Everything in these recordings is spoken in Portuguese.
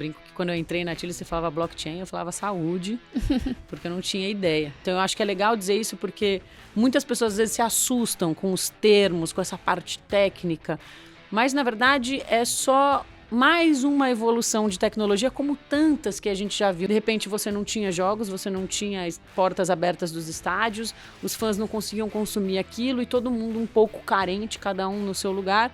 brinco que quando eu entrei na Chile, você falava blockchain, eu falava saúde, porque eu não tinha ideia. Então eu acho que é legal dizer isso porque muitas pessoas às vezes se assustam com os termos, com essa parte técnica, mas na verdade é só mais uma evolução de tecnologia, como tantas que a gente já viu. De repente você não tinha jogos, você não tinha portas abertas dos estádios, os fãs não conseguiam consumir aquilo e todo mundo um pouco carente, cada um no seu lugar.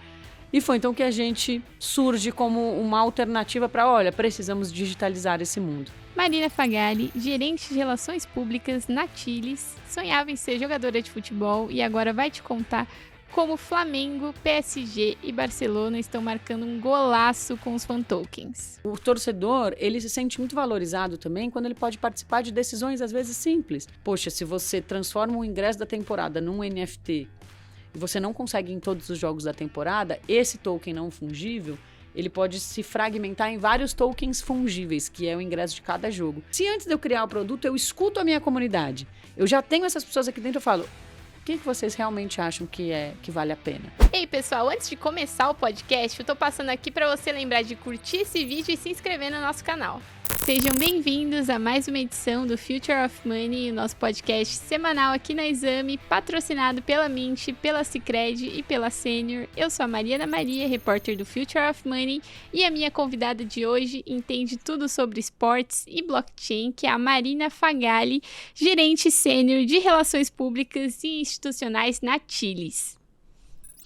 E foi então que a gente surge como uma alternativa para, olha, precisamos digitalizar esse mundo. Marina Fagali, gerente de relações públicas na Chiles, sonhava em ser jogadora de futebol e agora vai te contar como Flamengo, PSG e Barcelona estão marcando um golaço com os fan tokens. O torcedor, ele se sente muito valorizado também quando ele pode participar de decisões às vezes simples. Poxa, se você transforma o ingresso da temporada num NFT e você não consegue ir em todos os jogos da temporada, esse token não fungível, ele pode se fragmentar em vários tokens fungíveis, que é o ingresso de cada jogo. Se antes de eu criar o produto, eu escuto a minha comunidade, eu já tenho essas pessoas aqui dentro, eu falo, o que vocês realmente acham que vale a pena? Ei, pessoal, antes de começar o podcast, eu tô passando aqui para você lembrar de curtir esse vídeo e se inscrever no nosso canal. Sejam bem-vindos a mais uma edição do Future of Money, o nosso podcast semanal aqui na Exame, patrocinado pela Mint, pela Sicredi e pela Senior. Eu sou a Mariana Maria, repórter do Future of Money, e a minha convidada de hoje entende tudo sobre esportes e blockchain, que é a Marina Fagali, gerente sênior de Relações Públicas e Institucionais na Chiles.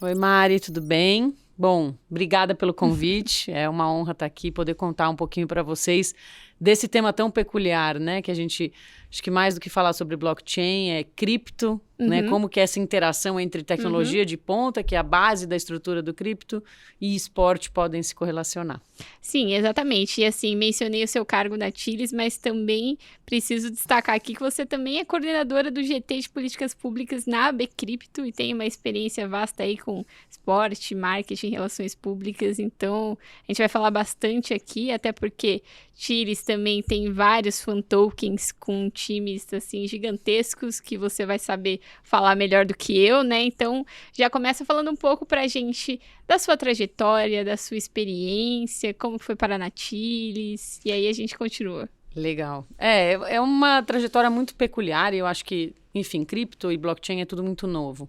Oi, Mari, tudo bem? Bom, obrigada pelo convite, é uma honra estar aqui, poder contar um pouquinho para vocês desse tema tão peculiar, né, que a gente, acho que mais do que falar sobre blockchain, é cripto, né, como que é essa interação entre tecnologia de ponta, que é a base da estrutura do cripto, e esporte podem se correlacionar. Sim, exatamente. E assim, mencionei o seu cargo na Chiles, mas também preciso destacar aqui que você também é coordenadora do GT de Políticas Públicas na AB Cripto e tem uma experiência vasta aí com esporte, marketing, relações públicas. Então, a gente vai falar bastante aqui, até porque Chiles também tem vários fan tokens com times assim gigantescos que você vai saber falar melhor do que eu, né? Então, já começa falando um pouco pra gente da sua trajetória, da sua experiência, como foi parar na Chiles, e aí a gente continua. Legal. É uma trajetória muito peculiar e eu acho que, enfim, cripto e blockchain é tudo muito novo,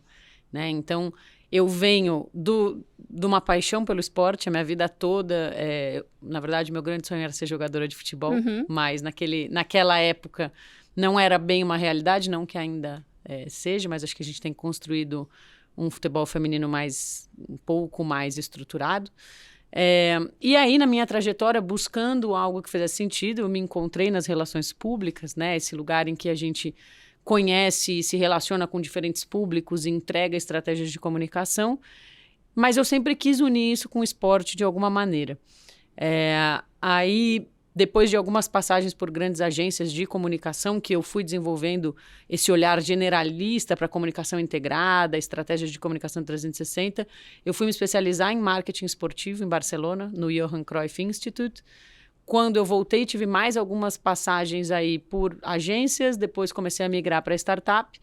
né? Então, eu venho de uma paixão pelo esporte, a minha vida toda, na verdade, meu grande sonho era ser jogadora de futebol, mas naquela época não era bem uma realidade, não que ainda seja, mas acho que a gente tem construído um futebol feminino um pouco mais estruturado. E aí, na minha trajetória, buscando algo que fizesse sentido, eu me encontrei nas relações públicas, né? Esse lugar em que a gente conhece e se relaciona com diferentes públicos e entrega estratégias de comunicação, mas eu sempre quis unir isso com o esporte de alguma maneira. Aí, depois de algumas passagens por grandes agências de comunicação, que eu fui desenvolvendo esse olhar generalista para a comunicação integrada, estratégias de comunicação 360, eu fui me especializar em marketing esportivo em Barcelona, no Johan Cruyff Institute. Quando eu voltei, tive mais algumas passagens aí por agências, depois comecei a migrar para startup.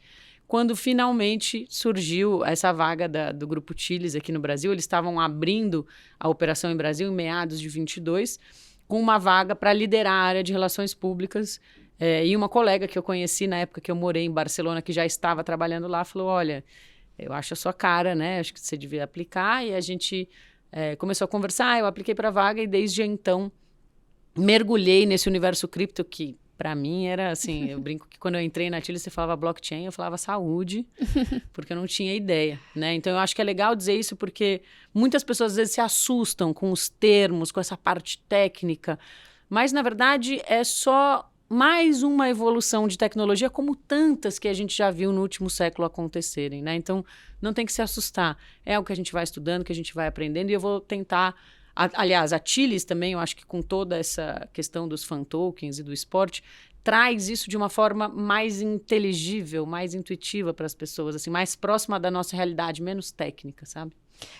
Quando finalmente surgiu essa vaga do Grupo Chiles aqui no Brasil, eles estavam abrindo a operação em Brasil em meados de 22, com uma vaga para liderar a área de relações públicas. E uma colega que eu conheci na época que eu morei em Barcelona, que já estava trabalhando lá, falou, olha, eu acho a sua cara, né? Acho que você devia aplicar. E a gente começou a conversar, eu apliquei para a vaga e desde então mergulhei nesse universo cripto que, para mim, era assim, eu brinco que quando eu entrei na Chile, você falava blockchain, eu falava saúde, porque eu não tinha ideia, né? Então, eu acho que é legal dizer isso porque muitas pessoas, às vezes, se assustam com os termos, com essa parte técnica, mas, na verdade, é só mais uma evolução de tecnologia, como tantas que a gente já viu no último século acontecerem, né? Então, não tem que se assustar. É o que a gente vai estudando, que a gente vai aprendendo, e eu vou tentar... Aliás, a Chiles também, eu acho que com toda essa questão dos fan tokens e do esporte, traz isso de uma forma mais inteligível, mais intuitiva para as pessoas, assim, mais próxima da nossa realidade, menos técnica, sabe?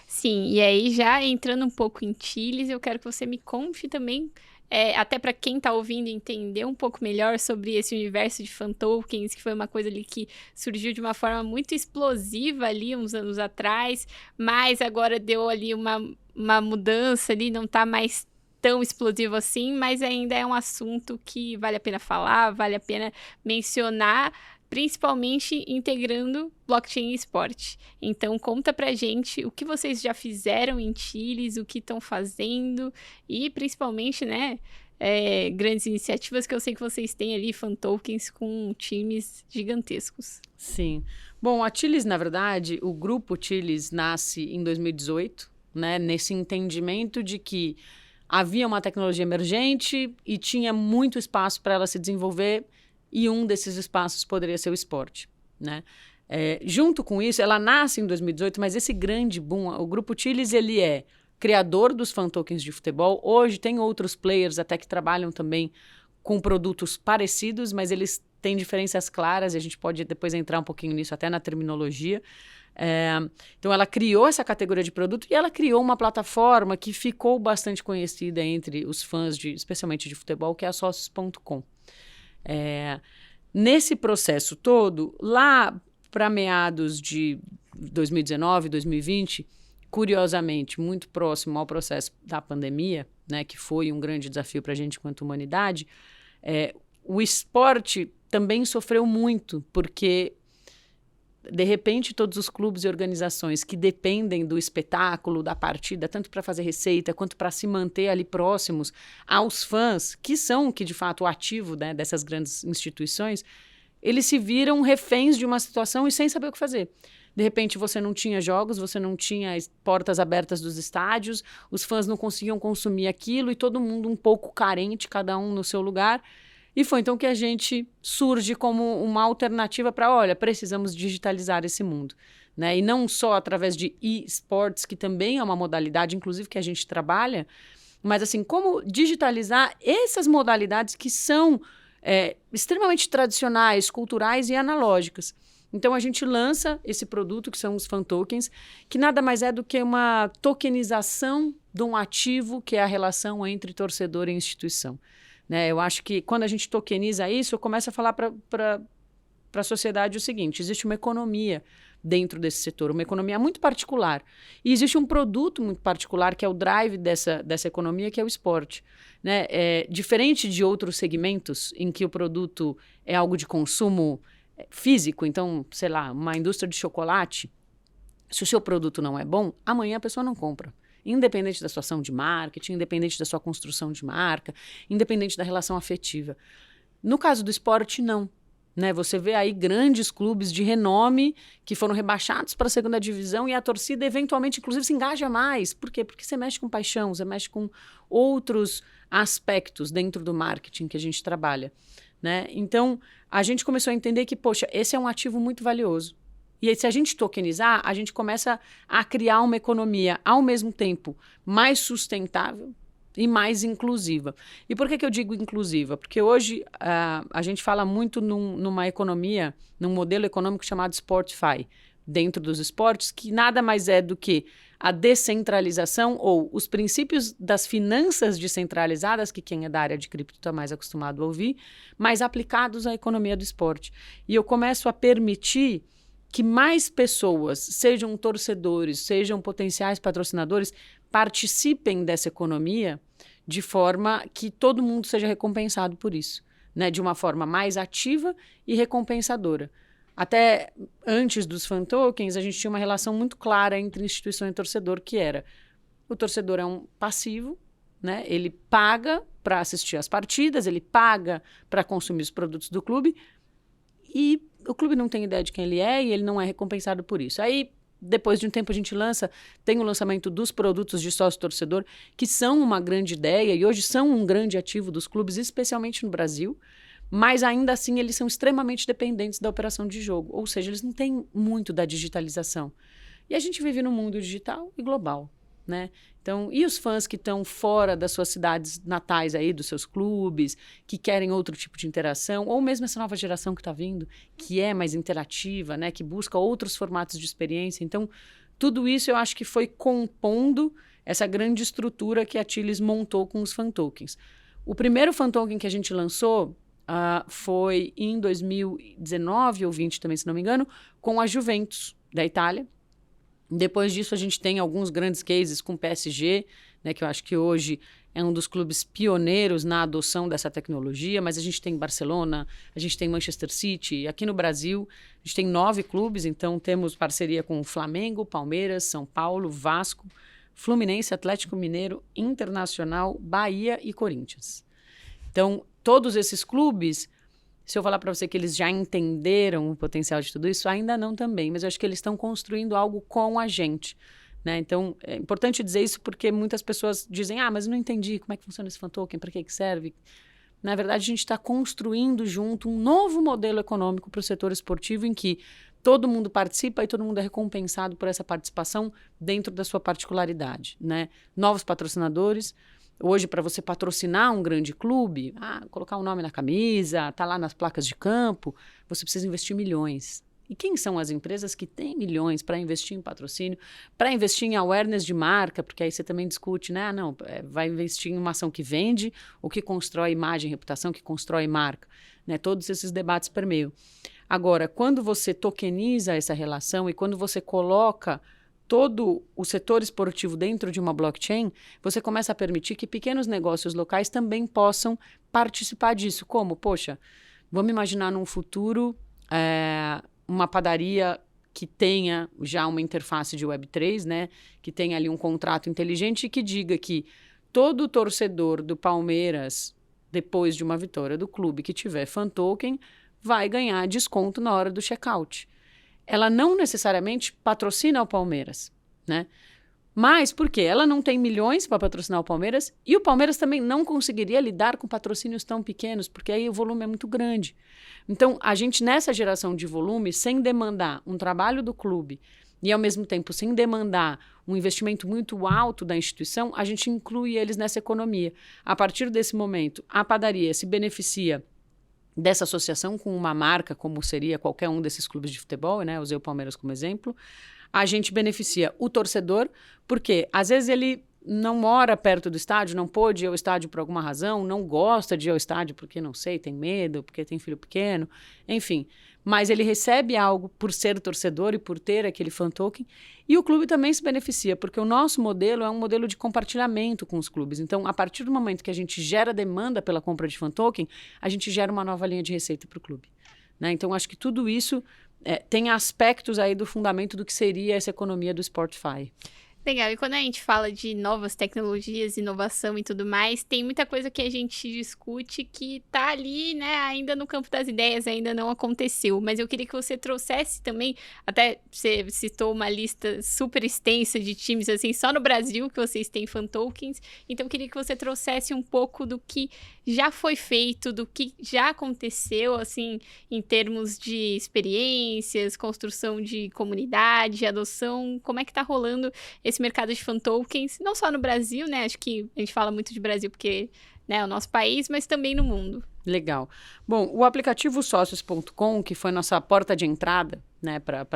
Sim, e aí já entrando um pouco em Chiles, eu quero que você me conte também, até para quem está ouvindo entender um pouco melhor sobre esse universo de fan tokens, que foi uma coisa ali que surgiu de uma forma muito explosiva ali uns anos atrás, mas agora deu ali uma mudança ali, não está mais tão explosivo assim, mas ainda é um assunto que vale a pena falar, vale a pena mencionar, principalmente integrando blockchain e esporte. Então, conta pra gente o que vocês já fizeram em Chiles, o que estão fazendo e, principalmente, né, grandes iniciativas que eu sei que vocês têm ali, fan tokens com times gigantescos. Sim. Bom, a Chiles, na verdade, o grupo Chiles nasce em 2018, né, nesse entendimento de que havia uma tecnologia emergente e tinha muito espaço para ela se desenvolver, e um desses espaços poderia ser o esporte, né? Junto com isso, ela nasce em 2018, mas esse grande boom, o Grupo Chiles, ele é criador dos fan tokens de futebol. Hoje tem outros players até que trabalham também com produtos parecidos, mas eles têm diferenças claras, e a gente pode depois entrar um pouquinho nisso, até na terminologia. Então, ela criou essa categoria de produto e ela criou uma plataforma que ficou bastante conhecida entre os fãs, especialmente de futebol, que é a Sócios.com. Nesse processo todo, lá para meados de 2019, 2020, curiosamente, muito próximo ao processo da pandemia, né, que foi um grande desafio para a gente enquanto humanidade, o esporte também sofreu muito, porque, de repente, todos os clubes e organizações que dependem do espetáculo, da partida, tanto para fazer receita, quanto para se manter ali próximos aos fãs, que são, de fato, o ativo, né, dessas grandes instituições, eles se viram reféns de uma situação e sem saber o que fazer. De repente, você não tinha jogos, você não tinha portas abertas dos estádios, os fãs não conseguiam consumir aquilo e todo mundo um pouco carente, cada um no seu lugar. E foi então que a gente surge como uma alternativa para, olha, precisamos digitalizar esse mundo, né? E não só através de e-sports, que também é uma modalidade, inclusive, que a gente trabalha, mas assim, como digitalizar essas modalidades que são extremamente tradicionais, culturais e analógicas. Então, a gente lança esse produto, que são os fan tokens, que nada mais é do que uma tokenização de um ativo, que é a relação entre torcedor e instituição. Né? Eu acho que quando a gente tokeniza isso, eu começo a falar para a sociedade o seguinte: existe uma economia dentro desse setor, uma economia muito particular. E existe um produto muito particular, que é o drive dessa economia, que é o esporte. Né? Diferente de outros segmentos em que o produto é algo de consumo físico, então, sei lá, uma indústria de chocolate, se o seu produto não é bom, amanhã a pessoa não compra. Independente da sua ação de marketing, independente da sua construção de marca, independente da relação afetiva. No caso do esporte, não. Né? Você vê aí grandes clubes de renome que foram rebaixados para a segunda divisão e a torcida eventualmente, inclusive, se engaja mais. Por quê? Porque você mexe com paixão, você mexe com outros aspectos dentro do marketing que a gente trabalha. Né? Então, a gente começou a entender que, poxa, esse é um ativo muito valioso. E aí, se a gente tokenizar, a gente começa a criar uma economia, ao mesmo tempo, mais sustentável e mais inclusiva. E por que eu digo inclusiva? Porque hoje a gente fala muito numa economia, num modelo econômico chamado Sportify, dentro dos esportes, que nada mais é do que a descentralização ou os princípios das finanças descentralizadas, que quem é da área de cripto está mais acostumado a ouvir, mas aplicados à economia do esporte. E eu começo a permitir que mais pessoas, sejam torcedores, sejam potenciais patrocinadores, participem dessa economia de forma que todo mundo seja recompensado por isso, né? De uma forma mais ativa e recompensadora. Até antes dos fan tokens, a gente tinha uma relação muito clara entre instituição e torcedor, que era: o torcedor é um passivo, né? Ele paga para assistir às partidas, ele paga para consumir os produtos do clube, e o clube não tem ideia de quem ele é e ele não é recompensado por isso. Aí, depois de um tempo, a gente tem o lançamento dos produtos de sócio-torcedor, que são uma grande ideia e hoje são um grande ativo dos clubes, especialmente no Brasil, mas ainda assim eles são extremamente dependentes da operação de jogo, ou seja, eles não têm muito da digitalização. E a gente vive num mundo digital e global, né? Então, e os fãs que estão fora das suas cidades natais aí, dos seus clubes, que querem outro tipo de interação, ou mesmo essa nova geração que está vindo, que é mais interativa, né? Que busca outros formatos de experiência. Então, tudo isso eu acho que foi compondo essa grande estrutura que a Chiles montou com os fan tokens. O primeiro fan token que a gente lançou foi em 2019 ou 20 também, se não me engano, com a Juventus, da Itália. Depois disso, a gente tem alguns grandes cases com PSG, né, que eu acho que hoje é um dos clubes pioneiros na adoção dessa tecnologia, mas a gente tem Barcelona, a gente tem Manchester City. Aqui no Brasil, a gente tem 9 clubes, então temos parceria com Flamengo, Palmeiras, São Paulo, Vasco, Fluminense, Atlético Mineiro, Internacional, Bahia e Corinthians. Então, todos esses clubes, se eu falar para você que eles já entenderam o potencial de tudo isso, ainda não também, mas eu acho que eles estão construindo algo com a gente, né? Então, é importante dizer isso porque muitas pessoas dizem, mas eu não entendi como é que funciona esse fan token, para que serve? Na verdade, a gente está construindo junto um novo modelo econômico para o setor esportivo em que todo mundo participa e todo mundo é recompensado por essa participação dentro da sua particularidade, né? Novos patrocinadores. Hoje, para você patrocinar um grande clube, colocar um nome na camisa, tá lá nas placas de campo, você precisa investir milhões. E quem são as empresas que têm milhões para investir em patrocínio, para investir em awareness de marca, porque aí você também discute, né? Vai investir em uma ação que vende ou que constrói imagem, reputação, que constrói marca, né? Todos esses debates permeiam. Agora, quando você tokeniza essa relação e quando você coloca todo o setor esportivo dentro de uma blockchain, você começa a permitir que pequenos negócios locais também possam participar disso. Como? Poxa, vamos imaginar num futuro uma padaria que tenha já uma interface de Web3, né? Que tenha ali um contrato inteligente e que diga que todo torcedor do Palmeiras, depois de uma vitória do clube que tiver fan token, vai ganhar desconto na hora do checkout. Ela não necessariamente patrocina o Palmeiras, né? Mas por quê? Ela não tem milhões para patrocinar o Palmeiras e o Palmeiras também não conseguiria lidar com patrocínios tão pequenos, porque aí o volume é muito grande. Então, a gente, nessa geração de volume, sem demandar um trabalho do clube e, ao mesmo tempo, sem demandar um investimento muito alto da instituição, a gente inclui eles nessa economia. A partir desse momento, a padaria se beneficia dessa associação com uma marca, como seria qualquer um desses clubes de futebol, né? Usei o Palmeiras como exemplo. A gente beneficia o torcedor, porque às vezes ele não mora perto do estádio, não pôde ir ao estádio por alguma razão, não gosta de ir ao estádio porque, não sei, tem medo, porque tem filho pequeno, enfim. Mas ele recebe algo por ser torcedor e por ter aquele fan token. E o clube também se beneficia, porque o nosso modelo é um modelo de compartilhamento com os clubes. Então, a partir do momento que a gente gera demanda pela compra de fan token, a gente gera uma nova linha de receita para o clube, né? Então, acho que tudo isso tem aspectos aí do fundamento do que seria essa economia do Sportify. Legal, e quando a gente fala de novas tecnologias, inovação e tudo mais, tem muita coisa que a gente discute que tá ali, né, ainda no campo das ideias, ainda não aconteceu. Mas eu queria que você trouxesse também, até você citou uma lista super extensa de times, assim, só no Brasil que vocês têm fan tokens. Então eu queria que você trouxesse um pouco do que já foi feito, do que já aconteceu, assim, em termos de experiências, construção de comunidade, adoção, como é que tá rolando esse mercado de fan tokens, não só no Brasil, né? Acho que a gente fala muito de Brasil porque, né, é o nosso país, mas também no mundo. Legal. Bom, o aplicativo Sócios.com, que foi nossa porta de entrada, né, para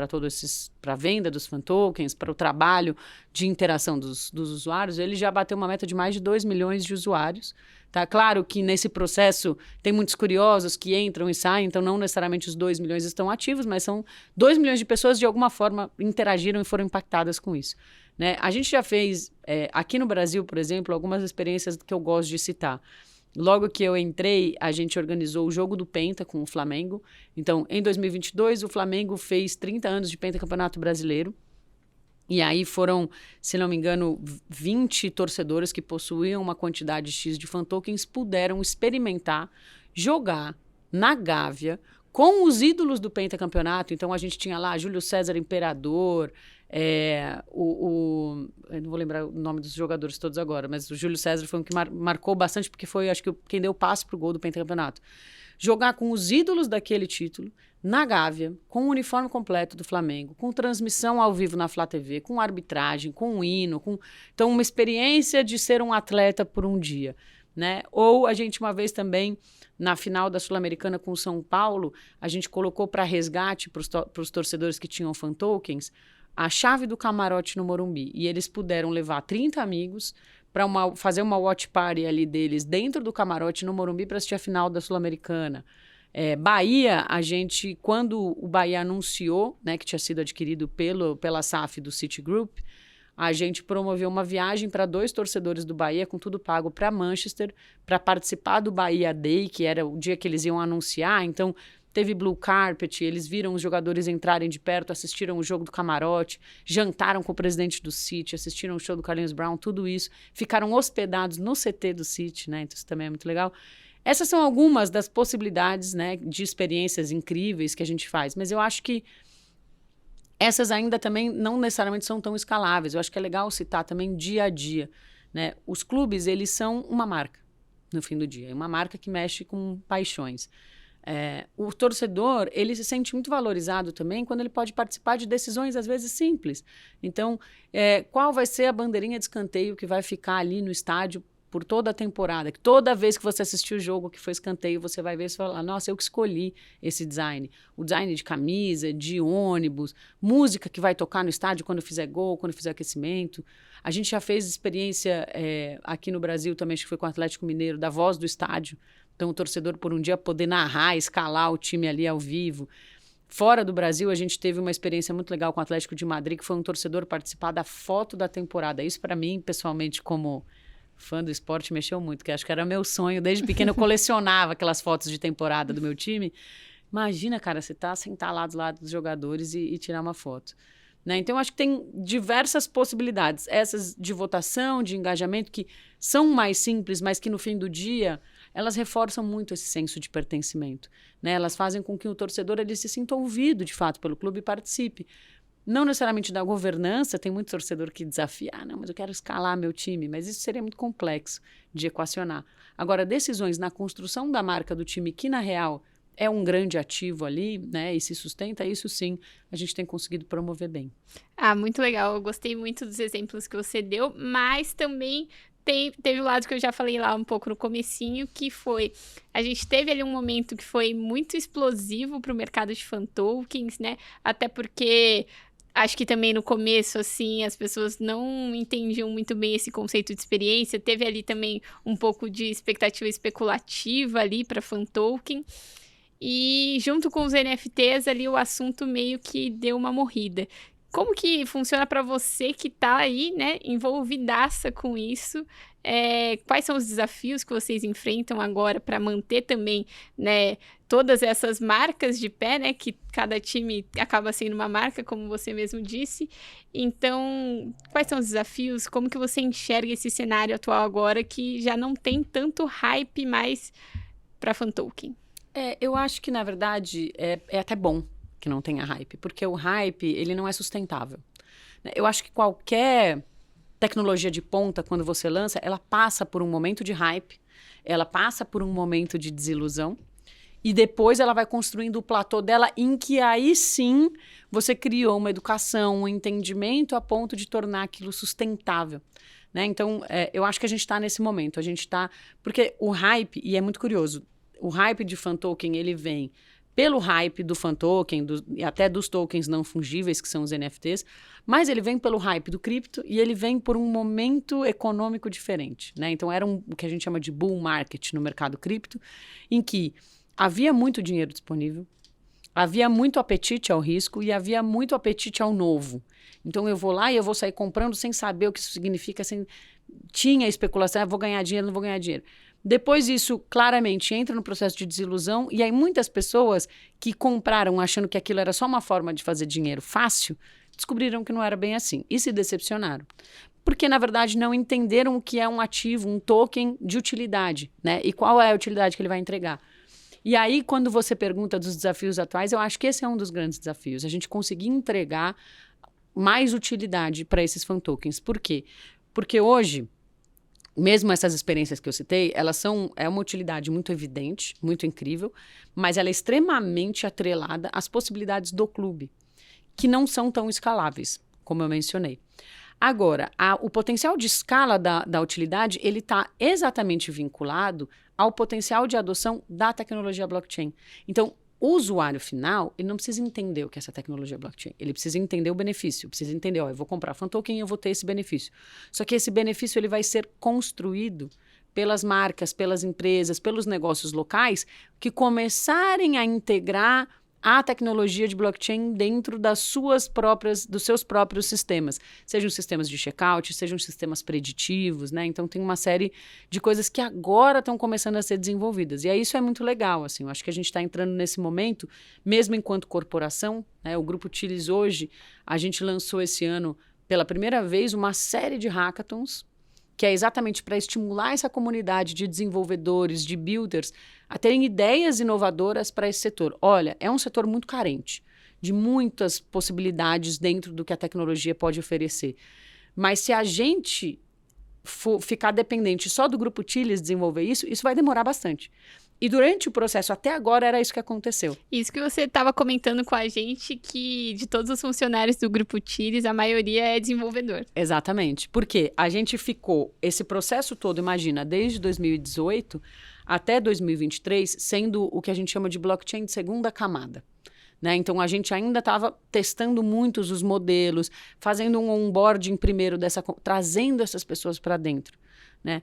a venda dos fan tokens, para o trabalho de interação dos usuários, ele já bateu uma meta de mais de 2 milhões de usuários. Tá claro que nesse processo tem muitos curiosos que entram e saem, então não necessariamente os 2 milhões estão ativos, mas são 2 milhões de pessoas de alguma forma interagiram e foram impactadas com isso, né? A gente já fez, aqui no Brasil, por exemplo, algumas experiências que eu gosto de citar. Logo que eu entrei, a gente organizou o jogo do Penta com o Flamengo. Então, em 2022, o Flamengo fez 30 anos de Pentacampeonato Brasileiro. E aí foram, se não me engano, 20 torcedores que possuíam uma quantidade X de fan tokens puderam experimentar, jogar na Gávea com os ídolos do pentacampeonato. Então, a gente tinha lá Júlio César Imperador, eu não vou lembrar o nome dos jogadores todos agora, mas o Júlio César foi um que marcou bastante, porque foi, acho que, quem deu o passe para o gol do pentacampeonato. Jogar com os ídolos daquele título, na Gávea, com o uniforme completo do Flamengo, com transmissão ao vivo na Flá TV, com arbitragem, com um hino, então uma experiência de ser um atleta por um dia, né? Ou a gente uma vez também, na final da Sul-Americana com o São Paulo, a gente colocou para resgate para os torcedores que tinham fan tokens a chave do camarote no Morumbi. E eles puderam levar 30 amigos para fazer uma watch party ali deles dentro do camarote no Morumbi para assistir a final da Sul-Americana. Bahia, quando o Bahia anunciou, né, que tinha sido adquirido pela SAF do Citigroup, a gente promoveu uma viagem para 2 torcedores do Bahia, com tudo pago, para Manchester, para participar do Bahia Day, que era o dia que eles iam anunciar. Então, teve blue carpet, eles viram os jogadores entrarem de perto, assistiram o jogo do camarote, jantaram com o presidente do City, assistiram o show do Carlinhos Brown, tudo isso. Ficaram hospedados no CT do City, né? Então, isso também é muito legal. Essas são algumas das possibilidades, né, de experiências incríveis que a gente faz. Mas eu acho que essas ainda também não necessariamente são tão escaláveis. Eu acho que é legal citar também dia a dia, né? Os clubes, eles são uma marca, no fim do dia. É uma marca que mexe com paixões. O torcedor, ele se sente muito valorizado também quando ele pode participar de decisões, às vezes, simples. Então, qual vai ser a bandeirinha de escanteio que vai ficar ali no estádio por toda a temporada? Que toda vez que você assistir o jogo que foi escanteio, você vai ver e falar, nossa, eu que escolhi esse design. O design de camisa, de ônibus, música que vai tocar no estádio quando fizer gol, quando fizer aquecimento. A gente já fez experiência aqui no Brasil também, acho que foi com o Atlético Mineiro, da voz do estádio. Então, o torcedor, por um dia, poder narrar, escalar o time ali ao vivo. Fora do Brasil, a gente teve uma experiência muito legal com o Atlético de Madrid, que foi um torcedor participar da foto da temporada. Isso, para mim, pessoalmente, como fã do esporte, mexeu muito, porque acho que era meu sonho. Desde pequeno, eu colecionava aquelas fotos de temporada do meu time. Imagina, cara, você tá sentado lá do lado dos jogadores e tirar uma foto. Né? Então, eu acho que tem diversas possibilidades. Essas de votação, de engajamento, que são mais simples, mas que no fim do dia, elas reforçam muito esse senso de pertencimento. Né? Elas fazem com que o torcedor ele se sinta ouvido, de fato, pelo clube e participe. Não necessariamente da governança, tem muito torcedor que desafia, não, mas eu quero escalar meu time, mas isso seria muito complexo de equacionar. Agora, decisões na construção da marca do time, que na real é um grande ativo ali, né, e se sustenta, isso sim, a gente tem conseguido promover bem. Muito legal, eu gostei muito dos exemplos que você deu, mas também teve o lado que eu já falei lá um pouco no comecinho, que foi, a gente teve ali um momento que foi muito explosivo para o mercado de fan tokens, né, até porque acho que também no começo, assim, as pessoas não entendiam muito bem esse conceito de experiência. Teve ali também um pouco de expectativa especulativa ali para fan token. E junto com os NFTs ali, o assunto meio que deu uma morrida. Como que funciona para você que tá aí, né, envolvidaça com isso? Quais são os desafios que vocês enfrentam agora para manter também, né, todas essas marcas de pé, né, que cada time acaba sendo uma marca, como você mesmo disse. Então, quais são os desafios? Como que você enxerga esse cenário atual agora que já não tem tanto hype mais para fan token? Eu acho que, na verdade, é até bom que não tenha hype, porque o hype, ele não é sustentável. Eu acho que qualquer tecnologia de ponta, quando você lança, ela passa por um momento de hype, ela passa por um momento de desilusão, e depois ela vai construindo o platô dela, em que aí sim você criou uma educação, um entendimento a ponto de tornar aquilo sustentável. Né? Então, eu acho que a gente está nesse momento. A gente está... Porque o hype, e é muito curioso, o hype de fan token, ele vem pelo hype do fan token, e até dos tokens não fungíveis, que são os NFTs, mas ele vem pelo hype do cripto e ele vem por um momento econômico diferente. Né? Então, era o que a gente chama de bull market no mercado cripto, em que havia muito dinheiro disponível, havia muito apetite ao risco e havia muito apetite ao novo. Então, eu vou lá e eu vou sair comprando sem saber o que isso significa, tinha especulação, vou ganhar dinheiro, não vou ganhar dinheiro. Depois isso claramente entra no processo de desilusão e aí muitas pessoas que compraram achando que aquilo era só uma forma de fazer dinheiro fácil, descobriram que não era bem assim e se decepcionaram. Porque, na verdade, não entenderam o que é um ativo, um token de utilidade, né? E qual é a utilidade que ele vai entregar. E aí, quando você pergunta dos desafios atuais, eu acho que esse é um dos grandes desafios, a gente conseguir entregar mais utilidade para esses fan tokens. Por quê? Porque hoje, mesmo essas experiências que eu citei, é uma utilidade muito evidente, muito incrível, mas ela é extremamente atrelada às possibilidades do clube, que não são tão escaláveis, como eu mencionei. Agora, o potencial de escala da utilidade, ele está exatamente vinculado ao potencial de adoção da tecnologia blockchain. Então, o usuário final, ele não precisa entender o que é essa tecnologia blockchain. Ele precisa entender o benefício, precisa entender, eu vou comprar fan token e eu vou ter esse benefício. Só que esse benefício ele vai ser construído pelas marcas, pelas empresas, pelos negócios locais que começarem a integrar a tecnologia de blockchain dentro dos seus próprios sistemas. Sejam sistemas de checkout, sejam sistemas preditivos, né? Então, tem uma série de coisas que agora estão começando a ser desenvolvidas. E aí, isso é muito legal, assim. Eu acho que a gente está entrando nesse momento, mesmo enquanto corporação, né? O Grupo Tilis hoje, a gente lançou esse ano, pela primeira vez, uma série de hackathons, que é exatamente para estimular essa comunidade de desenvolvedores, de builders, a terem ideias inovadoras para esse setor. Olha, é um setor muito carente, de muitas possibilidades dentro do que a tecnologia pode oferecer. Mas se a gente ficar dependente só do Grupo Tilis desenvolver isso, isso vai demorar bastante. E durante o processo, até agora, era isso que aconteceu. Isso que você estava comentando com a gente, que de todos os funcionários do Grupo Tilis, a maioria é desenvolvedor. Exatamente. Porque a gente ficou, esse processo todo, imagina, desde 2018 até 2023, sendo o que a gente chama de blockchain de segunda camada. Né? Então, a gente ainda estava testando muitos os modelos, fazendo um onboarding primeiro, trazendo essas pessoas para dentro, né?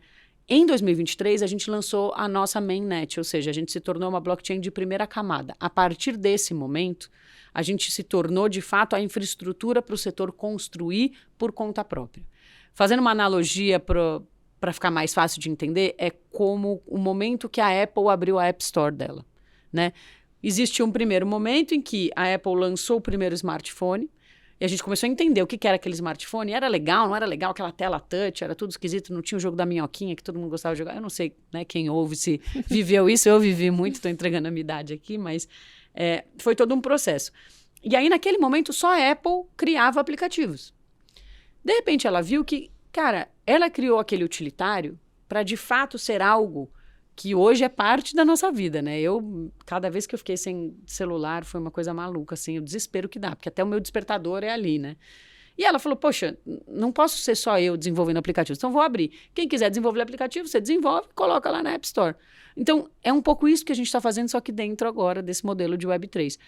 Em 2023, a gente lançou a nossa mainnet, ou seja, a gente se tornou uma blockchain de primeira camada. A partir desse momento, a gente se tornou, de fato, a infraestrutura para o setor construir por conta própria. Fazendo uma analogia para ficar mais fácil de entender, é como o momento que a Apple abriu a App Store dela, né? Existe um primeiro momento em que a Apple lançou o primeiro smartphone, e a gente começou a entender o que era aquele smartphone. Era legal, não era legal, aquela tela touch, era tudo esquisito, não tinha o jogo da minhoquinha que todo mundo gostava de jogar. Eu não sei, né, quem ouve se viveu isso, eu vivi muito, estou entregando a minha idade aqui, mas foi todo um processo. E aí, naquele momento, só a Apple criava aplicativos. De repente, ela viu que, cara, ela criou aquele utilitário para, de fato, ser algo que hoje é parte da nossa vida, né? Cada vez que eu fiquei sem celular, foi uma coisa maluca, assim, o desespero que dá, porque até o meu despertador é ali, né? E ela falou, poxa, não posso ser só eu desenvolvendo aplicativos, então vou abrir. Quem quiser desenvolver aplicativo, você desenvolve e coloca lá na App Store. Então, é um pouco isso que a gente está fazendo, só que dentro agora desse modelo de Web3.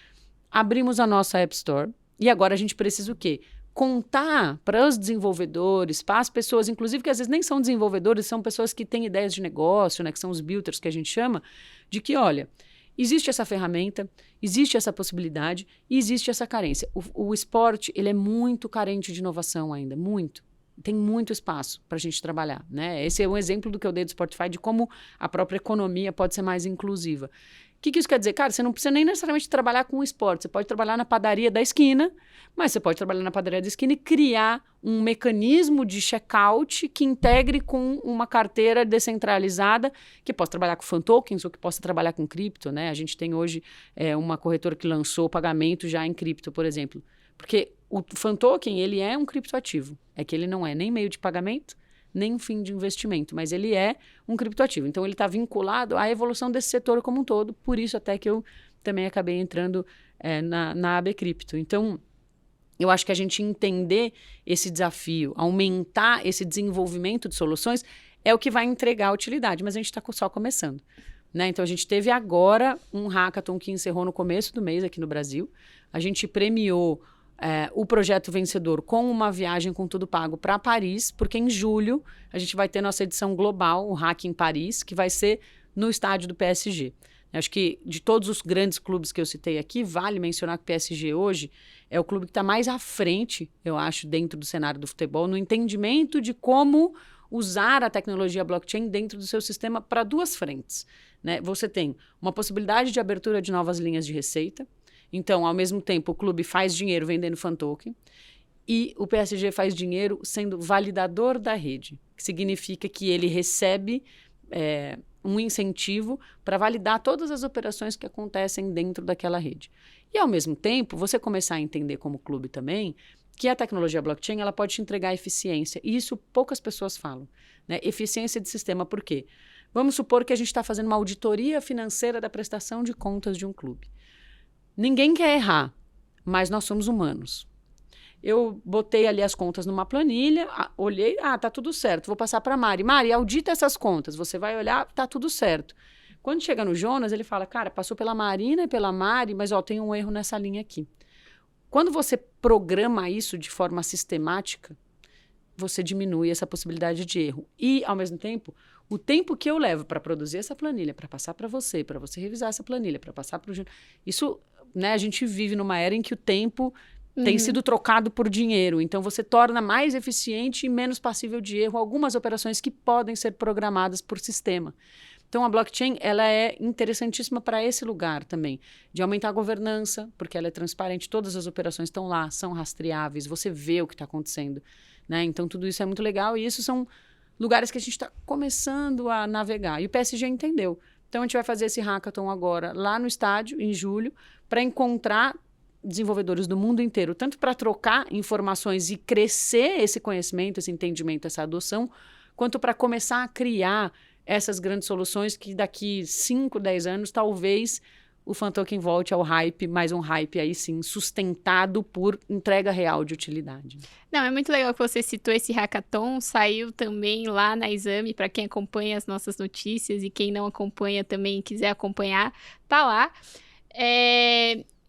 Abrimos a nossa App Store e agora a gente precisa o quê? Contar para os desenvolvedores, para as pessoas, inclusive que às vezes nem são desenvolvedores, são pessoas que têm ideias de negócio, né, que são os builders que a gente chama, de que, olha, existe essa ferramenta, existe essa possibilidade e existe essa carência. O esporte, ele é muito carente de inovação ainda, muito. Tem muito espaço para a gente trabalhar, né? Esse é um exemplo do que eu dei do Spotify, de como a própria economia pode ser mais inclusiva. O que isso quer dizer? Cara, você não precisa nem necessariamente trabalhar com o esporte. Você pode trabalhar na padaria da esquina, mas você pode trabalhar na padaria da esquina e criar um mecanismo de checkout que integre com uma carteira descentralizada, que possa trabalhar com fan tokens ou que possa trabalhar com cripto, né? A gente tem hoje uma corretora que lançou pagamento já em cripto, por exemplo. Porque o fan token, ele é um criptoativo. É que ele não é nem meio de pagamento, nem fim de investimento, mas ele é um criptoativo. Então, ele está vinculado à evolução desse setor como um todo, por isso até que eu também acabei entrando na AB Cripto. Então, eu acho que a gente entender esse desafio, aumentar esse desenvolvimento de soluções, é o que vai entregar a utilidade, mas a gente está só começando. Né? Então, a gente teve agora um hackathon que encerrou no começo do mês aqui no Brasil. A gente premiou o projeto vencedor com uma viagem com tudo pago para Paris, porque em julho a gente vai ter nossa edição global, o Hack em Paris, que vai ser no estádio do PSG. Acho que de todos os grandes clubes que eu citei aqui, vale mencionar que o PSG hoje é o clube que está mais à frente, eu acho, dentro do cenário do futebol, no entendimento de como usar a tecnologia blockchain dentro do seu sistema para duas frentes. Né? Você tem uma possibilidade de abertura de novas linhas de receita. Então, ao mesmo tempo, o clube faz dinheiro vendendo fan token e o PSG faz dinheiro sendo validador da rede, que significa que ele recebe um incentivo para validar todas as operações que acontecem dentro daquela rede. E, ao mesmo tempo, você começar a entender como clube também que a tecnologia blockchain ela pode te entregar eficiência. E isso poucas pessoas falam. Né? Eficiência de sistema, por quê? Vamos supor que a gente está fazendo uma auditoria financeira da prestação de contas de um clube. Ninguém quer errar, mas nós somos humanos. Eu botei ali as contas numa planilha, olhei, tá tudo certo, vou passar para a Mari. Mari, audita essas contas, você vai olhar, tá tudo certo. Quando chega no Jonas, ele fala, cara, passou pela Marina e pela Mari, mas tem um erro nessa linha aqui. Quando você programa isso de forma sistemática, você diminui essa possibilidade de erro. E, ao mesmo tempo, o tempo que eu levo para produzir essa planilha, para passar para você revisar essa planilha, para passar para o Júnior, isso né, a gente vive numa era em que o tempo tem sido trocado por dinheiro. Então, você torna mais eficiente e menos passível de erro algumas operações que podem ser programadas por sistema. Então, a blockchain ela é interessantíssima para esse lugar também, de aumentar a governança, porque ela é transparente, todas as operações estão lá, são rastreáveis, você vê o que está acontecendo, né? Então, tudo isso é muito legal e isso são lugares que a gente está começando a navegar. E o PSG entendeu. Então, a gente vai fazer esse hackathon agora lá no estádio, em julho, para encontrar desenvolvedores do mundo inteiro, tanto para trocar informações e crescer esse conhecimento, esse entendimento, essa adoção, quanto para começar a criar essas grandes soluções que daqui 5, 10 anos, talvez o Fantoken volte ao hype, mais um hype aí sim, sustentado por entrega real de utilidade. Não, é muito legal que você citou esse hackathon, saiu também lá na Exame, para quem acompanha as nossas notícias e quem não acompanha também quiser acompanhar, tá lá.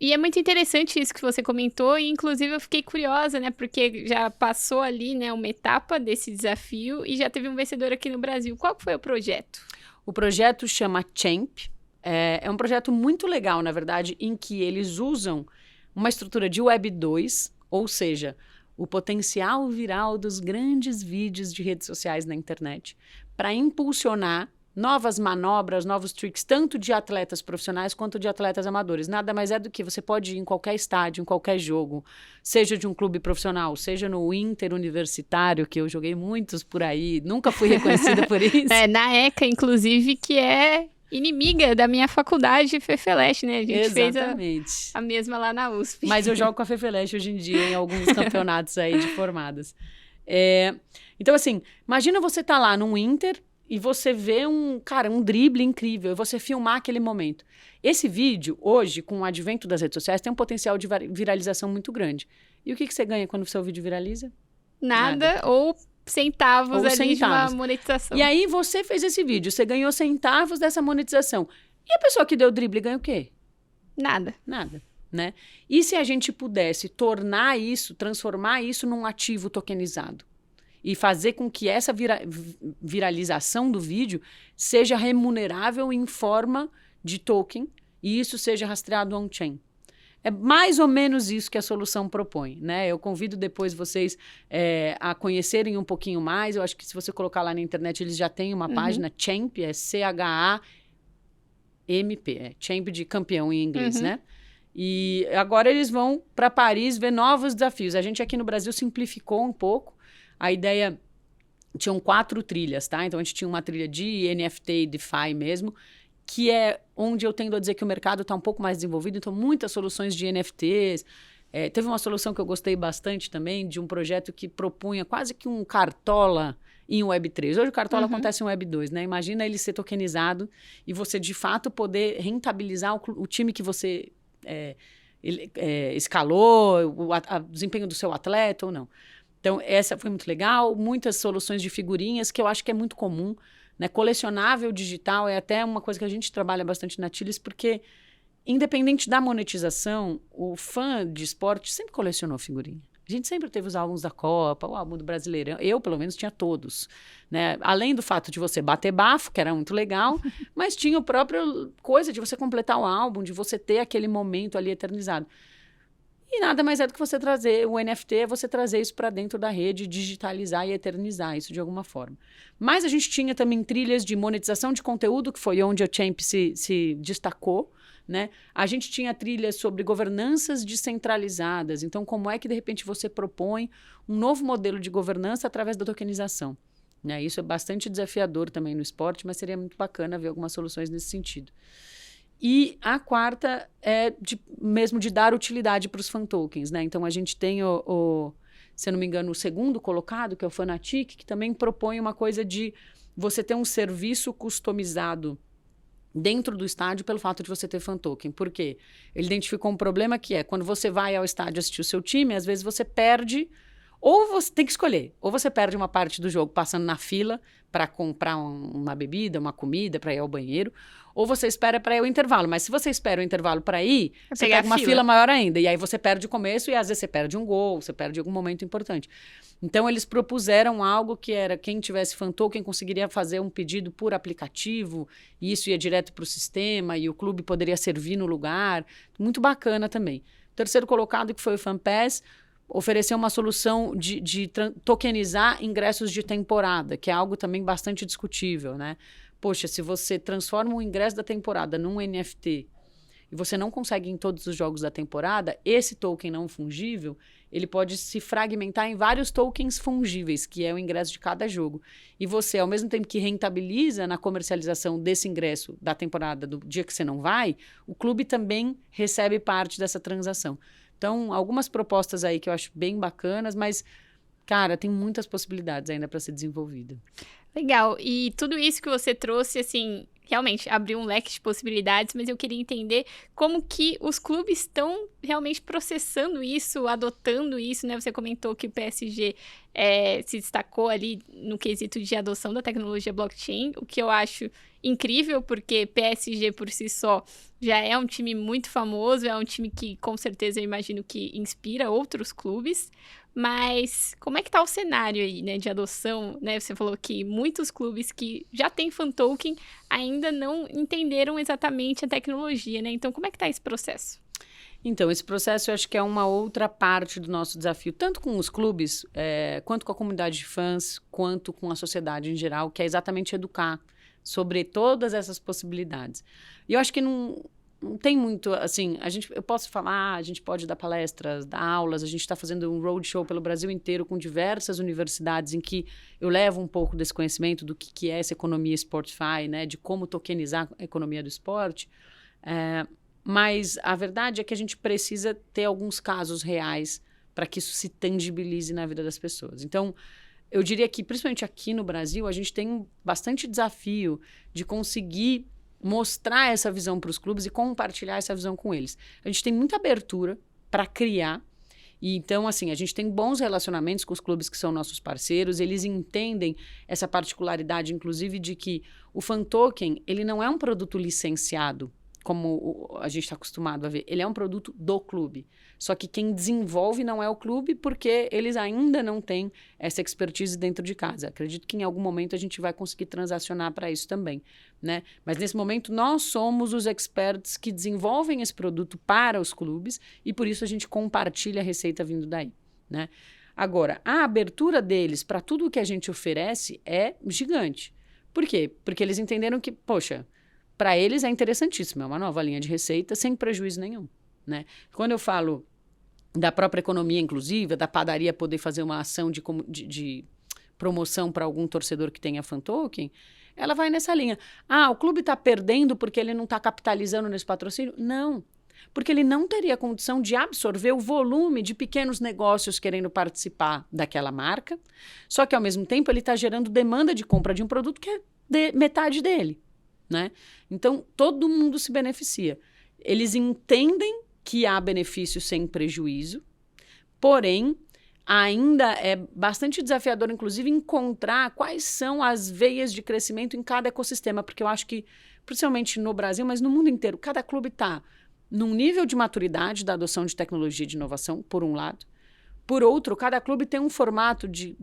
E é muito interessante isso que você comentou, e inclusive eu fiquei curiosa, né, porque já passou ali, né, uma etapa desse desafio e já teve um vencedor aqui no Brasil. Qual foi o projeto? O projeto chama Champ. É um projeto muito legal, na verdade, em que eles usam uma estrutura de Web 2, ou seja, o potencial viral dos grandes vídeos de redes sociais na internet, para impulsionar novas manobras, novos tricks, tanto de atletas profissionais quanto de atletas amadores. Nada mais é do que você pode ir em qualquer estádio, em qualquer jogo, seja de um clube profissional, seja no interuniversitário, que eu joguei muitos por aí, nunca fui reconhecida por isso. Na ECA, inclusive, que é inimiga da minha faculdade, FEFELESH, né? A gente Exatamente. fez a mesma lá na USP. Mas eu jogo com a FEFELESH hoje em dia em alguns campeonatos aí de formadas. Então, assim, imagina você tá lá num Inter e você vê um drible incrível, e você filmar aquele momento. Esse vídeo, hoje, com o advento das redes sociais, tem um potencial de viralização muito grande. E o que você ganha quando o seu vídeo viraliza? Nada. Ou centavos ali de uma monetização. E aí você fez esse vídeo, você ganhou centavos dessa monetização. E a pessoa que deu o drible ganha o quê? Nada. Nada, né? E se a gente pudesse tornar isso, transformar isso num ativo tokenizado? E fazer com que essa viralização do vídeo seja remunerável em forma de token e isso seja rastreado on-chain. É mais ou menos isso que a solução propõe, né? Eu convido depois vocês a conhecerem um pouquinho mais. Eu acho que se você colocar lá na internet, eles já têm uma página, Champ, é CHAMP, Champ de campeão em inglês, né? E agora eles vão para Paris ver novos desafios. A gente aqui no Brasil simplificou um pouco. A ideia, tinham 4 trilhas, tá? Então, a gente tinha uma trilha de NFT e DeFi mesmo, que é onde eu tendo a dizer que o mercado está um pouco mais desenvolvido. Então, muitas soluções de NFTs. Teve uma solução que eu gostei bastante também, de um projeto que propunha quase que um Cartola em Web3. Hoje o Cartola acontece em Web2, né? Imagina ele ser tokenizado e você, de fato, poder rentabilizar o time que você escalou, o desempenho do seu atleta ou não. Então, essa foi muito legal. Muitas soluções de figurinhas, que eu acho que é muito comum, né? Colecionável digital é até uma coisa que a gente trabalha bastante na Tilis, porque, independente da monetização, o fã de esporte sempre colecionou figurinha. A gente sempre teve os álbuns da Copa, o álbum do Brasileirão. Eu, pelo menos, tinha todos, né? Além do fato de você bater bafo, que era muito legal, mas tinha a própria coisa de você completar o álbum, de você ter aquele momento ali eternizado. E nada mais é do que você trazer, o NFT é você trazer isso para dentro da rede, digitalizar e eternizar isso de alguma forma. Mas a gente tinha também trilhas de monetização de conteúdo, que foi onde a Champ se destacou, né? A gente tinha trilhas sobre governanças descentralizadas. Então, como é que, de repente, você propõe um novo modelo de governança através da tokenização? Né? Isso é bastante desafiador também no esporte, mas seria muito bacana ver algumas soluções nesse sentido. E a quarta é mesmo de dar utilidade para os fan tokens, né? Então, a gente tem se eu não me engano, o segundo colocado, que é o Fanatic, que também propõe uma coisa de você ter um serviço customizado dentro do estádio pelo fato de você ter fan token. Por quê? Ele identificou um problema que é, quando você vai ao estádio assistir o seu time, às vezes você perde Ou você tem que escolher, ou você perde uma parte do jogo passando na fila para comprar uma bebida, uma comida, para ir ao banheiro, ou você espera para ir ao intervalo. Mas se você espera o intervalo para ir, você pega uma fila maior ainda. E aí você perde o começo e às vezes você perde um gol, você perde algum momento importante. Então eles propuseram algo que era quem tivesse fan token conseguiria fazer um pedido por aplicativo, e isso ia direto para o sistema, e o clube poderia servir no lugar. Muito bacana também. O terceiro colocado, que foi o FanPass, ofereceu uma solução de tokenizar ingressos de temporada, que é algo também bastante discutível, né? Poxa, se você transforma o ingresso da temporada num NFT e você não consegue em todos os jogos da temporada, esse token não fungível, ele pode se fragmentar em vários tokens fungíveis, que é o ingresso de cada jogo. E você, ao mesmo tempo que rentabiliza na comercialização desse ingresso da temporada, do dia que você não vai, o clube também recebe parte dessa transação. Então, algumas propostas aí que eu acho bem bacanas, mas, cara, tem muitas possibilidades ainda para ser desenvolvida. Legal. E tudo isso que você trouxe, assim, realmente abriu um leque de possibilidades, mas eu queria entender como que os clubes estão realmente processando isso, adotando isso, né? Você comentou que o PSG se destacou ali no quesito de adoção da tecnologia blockchain, o que eu acho incrível, porque PSG por si só já é um time muito famoso, é um time que com certeza eu imagino que inspira outros clubes. Mas como é que tá o cenário aí, né, de adoção, né? Você falou que muitos clubes que já têm fan token ainda não entenderam exatamente a tecnologia, né? Então, como é que tá esse processo? Então, esse processo eu acho que é uma outra parte do nosso desafio, tanto com os clubes, quanto com a comunidade de fãs, quanto com a sociedade em geral, que é exatamente educar sobre todas essas possibilidades. E eu acho que não tem muito, assim, eu posso falar, a gente pode dar palestras, dar aulas, a gente está fazendo um roadshow pelo Brasil inteiro com diversas universidades em que eu levo um pouco desse conhecimento do que é essa economia Sportify, né, de como tokenizar a economia do esporte, mas a verdade é que a gente precisa ter alguns casos reais para que isso se tangibilize na vida das pessoas. Então, eu diria que, principalmente aqui no Brasil, a gente tem bastante desafio de conseguir mostrar essa visão para os clubes e compartilhar essa visão com eles. A gente tem muita abertura para criar, e então, assim, a gente tem bons relacionamentos com os clubes que são nossos parceiros, eles entendem essa particularidade, inclusive, de que o fan token, ele não é um produto licenciado, como a gente está acostumado a ver. Ele é um produto do clube. Só que quem desenvolve não é o clube porque eles ainda não têm essa expertise dentro de casa. Acredito que em algum momento a gente vai conseguir transacionar para isso também, né? Mas nesse momento nós somos os experts que desenvolvem esse produto para os clubes e por isso a gente compartilha a receita vindo daí, né? Agora, a abertura deles para tudo o que a gente oferece é gigante. Por quê? Porque eles entenderam que, poxa, para eles é interessantíssimo, é uma nova linha de receita sem prejuízo nenhum, né? Quando eu falo da própria economia inclusiva, da padaria poder fazer uma ação de promoção para algum torcedor que tenha fan token, ela vai nessa linha. Ah, o clube está perdendo porque ele não está capitalizando nesse patrocínio? Não, porque ele não teria condição de absorver o volume de pequenos negócios querendo participar daquela marca, só que ao mesmo tempo ele está gerando demanda de compra de um produto que é metade dele, né? Então, todo mundo se beneficia. Eles entendem que há benefício sem prejuízo, porém, ainda é bastante desafiador, inclusive, encontrar quais são as veias de crescimento em cada ecossistema, porque eu acho que, principalmente no Brasil, mas no mundo inteiro, cada clube está num nível de maturidade da adoção de tecnologia e de inovação, por um lado. Por outro, cada clube tem um formato de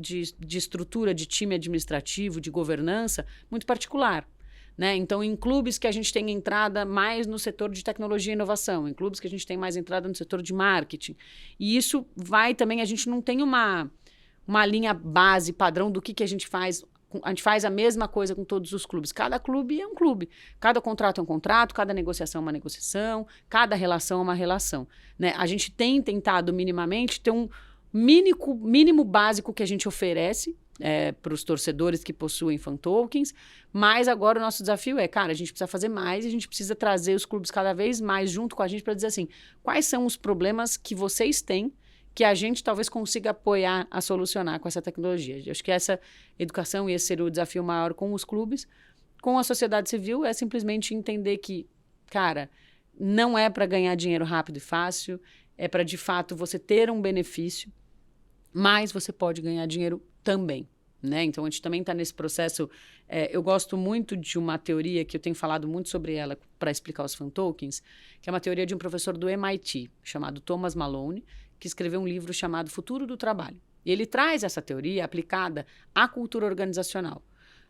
estrutura, de time administrativo, de governança muito particular, né? Então, em clubes que a gente tem entrada mais no setor de tecnologia e inovação, em clubes que a gente tem mais entrada no setor de marketing. E isso vai também, a gente não tem uma linha base, padrão do que a gente faz. A gente faz a mesma coisa com todos os clubes. Cada clube é um clube. Cada contrato é um contrato, cada negociação é uma negociação, cada relação é uma relação, né? A gente tem tentado minimamente ter um mínimo básico que a gente oferece para os torcedores que possuem fan tokens, mas agora o nosso desafio cara, a gente precisa fazer mais e a gente precisa trazer os clubes cada vez mais junto com a gente para dizer assim, quais são os problemas que vocês têm que a gente talvez consiga apoiar a solucionar com essa tecnologia. Eu acho que essa educação ia ser o desafio maior com os clubes. Com a sociedade civil é simplesmente entender que, cara, não é para ganhar dinheiro rápido e fácil, é para, de fato, você ter um benefício. mas você pode ganhar dinheiro também, né? Então, a gente também está nesse processo. Eu gosto muito de uma teoria que eu tenho falado muito sobre ela para explicar os fan tokens, que é uma teoria de um professor do MIT, chamado Thomas Malone, que escreveu um livro chamado Futuro do Trabalho. E ele traz essa teoria aplicada à cultura organizacional.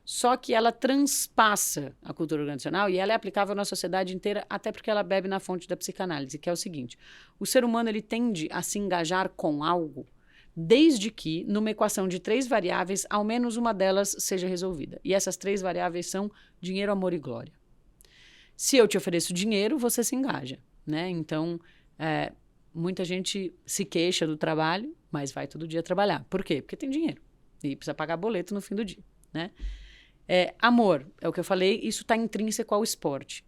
Só que ela transpassa a cultura organizacional e ela é aplicável na sociedade inteira, até porque ela bebe na fonte da psicanálise, que é o seguinte: o ser humano ele tende a se engajar com algo desde que, numa equação de 3 variáveis, ao menos uma delas seja resolvida. E essas 3 variáveis são dinheiro, amor e glória. Se eu te ofereço dinheiro, você se engaja, né? Então, muita gente se queixa do trabalho, mas vai todo dia trabalhar. Por quê? Porque tem dinheiro e precisa pagar boleto no fim do dia, né? Amor, é o que eu falei, isso está intrínseco ao esporte.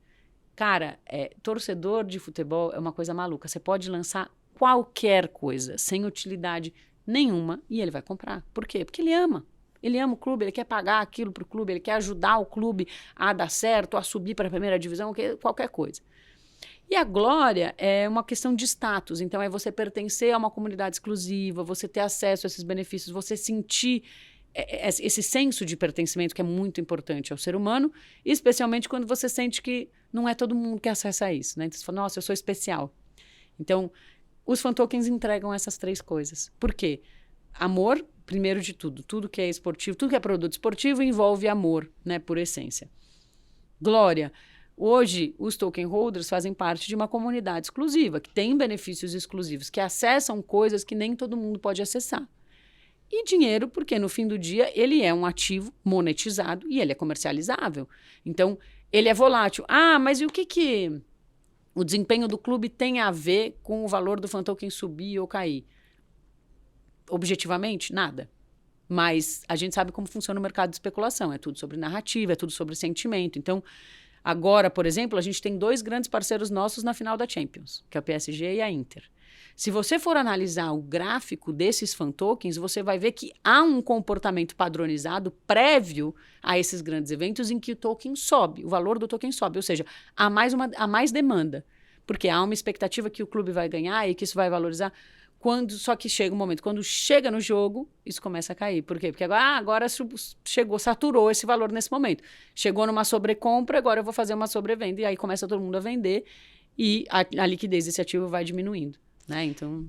Cara, torcedor de futebol é uma coisa maluca. Você pode lançar qualquer coisa, sem utilidade nenhuma, e ele vai comprar. Por quê? Porque ele ama. Ele ama o clube, ele quer pagar aquilo para o clube, ele quer ajudar o clube a dar certo, a subir para a primeira divisão, qualquer coisa. E a glória é uma questão de status. Então, é você pertencer a uma comunidade exclusiva, você ter acesso a esses benefícios, você sentir esse senso de pertencimento que é muito importante ao ser humano, especialmente quando você sente que não é todo mundo que acessa a isso, né? Então você fala, nossa, eu sou especial. Então, os fan tokens entregam essas 3 coisas. Por quê? Amor, primeiro de tudo. Tudo que é esportivo, tudo que é produto esportivo envolve amor, né? Por essência. Glória. Hoje, os token holders fazem parte de uma comunidade exclusiva, que tem benefícios exclusivos, que acessam coisas que nem todo mundo pode acessar. E dinheiro, porque no fim do dia ele é um ativo monetizado e ele é comercializável. Então, ele é volátil. Ah, mas e o que o desempenho do clube tem a ver com o valor do fan token subir ou cair? Objetivamente, nada. Mas a gente sabe como funciona o mercado de especulação. É tudo sobre narrativa, é tudo sobre sentimento. Então, agora, por exemplo, a gente tem 2 grandes parceiros nossos na final da Champions, que é o PSG e a Inter. Se você for analisar o gráfico desses fan tokens, você vai ver que há um comportamento padronizado prévio a esses grandes eventos em que o token sobe, o valor do token sobe, ou seja, há mais demanda, porque há uma expectativa que o clube vai ganhar e que isso vai valorizar. Só que chega um momento, quando chega no jogo, isso começa a cair. Por quê? Porque agora chegou, saturou esse valor nesse momento. Chegou numa sobrecompra, agora eu vou fazer uma sobrevenda, e aí começa todo mundo a vender e a liquidez desse ativo vai diminuindo. Né? Então...